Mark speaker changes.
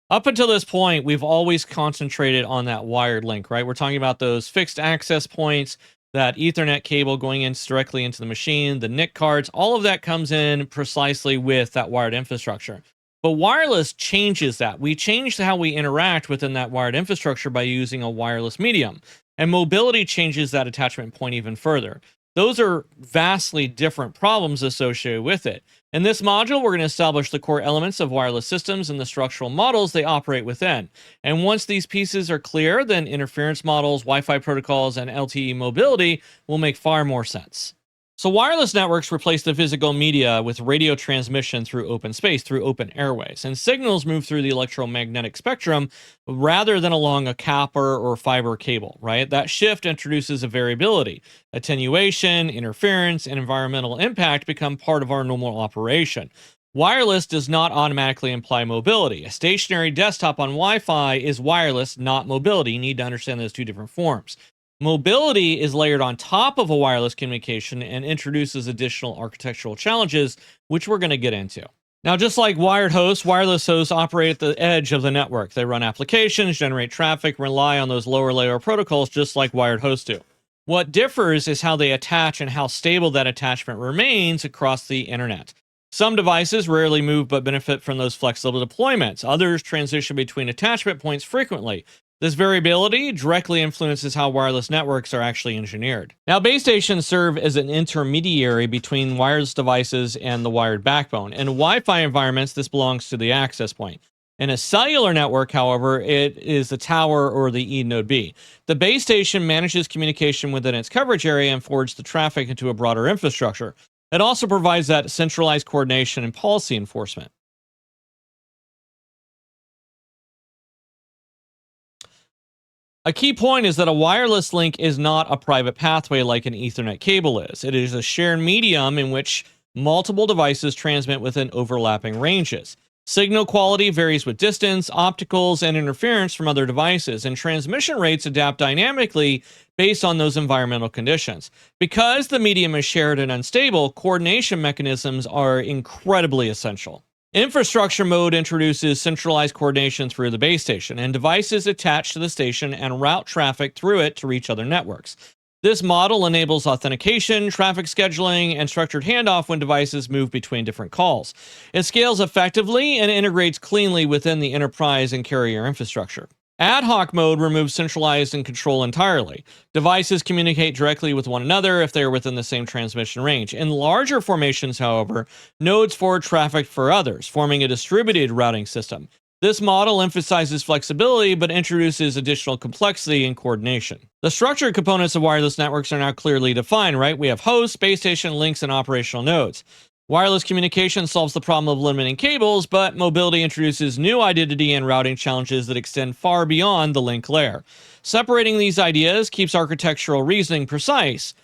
Speaker 1: Up until this point, we've always concentrated on that wired link, right? We're talking about those fixed access points, that Ethernet cable going in directly into the machine, the NIC cards, all of that comes in precisely with that wired infrastructure. But wireless changes that. We change how we interact within that wired infrastructure by using a wireless medium. And mobility changes that attachment point even further. Those are vastly different problems associated with it. In this module, we're going to establish the core elements of wireless systems and the structural models they operate within. And once these pieces are clear, then interference models, Wi-Fi protocols, and LTE mobility will make far more sense. So wireless networks replace the physical media with radio transmission through open space, through open airways, and signals move through the electromagnetic spectrum rather than along a copper or fiber cable, right? That shift introduces a variability. Attenuation, interference, and environmental impact become part of our normal operation. Wireless does not automatically imply mobility. A stationary desktop on Wi-Fi is wireless, not mobility. You need to understand those two different forms. Mobility is layered on top of a wireless communication and introduces additional architectural challenges, which we're going to get into. Now, just like wired hosts, wireless hosts operate at the edge of the network. They run applications, generate traffic, rely on those lower layer protocols just like wired hosts do. What differs is how they attach and how stable that attachment remains across the internet. Some devices rarely move but benefit from those flexible deployments. Others transition between attachment points frequently. This variability directly influences how wireless networks are actually engineered. Now, base stations serve as an intermediary between wireless devices and the wired backbone. In Wi-Fi environments, this belongs to the access point. In a cellular network, however, it is the tower or the node B. The base station manages communication within its coverage area and forwards the traffic into a broader infrastructure. It also provides that centralized coordination and policy enforcement. A key point is that a wireless link is not a private pathway like an Ethernet cable is. It is a shared medium in which multiple devices transmit within overlapping ranges. Signal quality varies with distance, opticals, and interference from other devices, and transmission rates adapt dynamically based on those environmental conditions. Because the medium is shared and unstable, coordination mechanisms are incredibly essential. Infrastructure mode introduces centralized coordination through the base station, and devices attached to the station and route traffic through it to reach other networks. This model enables authentication, traffic scheduling, and structured handoff when devices move between different calls. It scales effectively and integrates cleanly within the enterprise and carrier infrastructure. Ad hoc mode removes centralized and control entirely. Devices communicate directly with one another if they are within the same transmission range. In larger formations, however, nodes forward traffic for others, forming a distributed routing system. This model emphasizes flexibility but introduces additional complexity and coordination. The structured components of wireless networks are now clearly defined, right? We have hosts, base station, links, and operational nodes. Wireless communication solves the problem of limiting cables, but mobility introduces new identity and routing challenges that extend far beyond the link layer. Separating these ideas keeps architectural reasoning precise,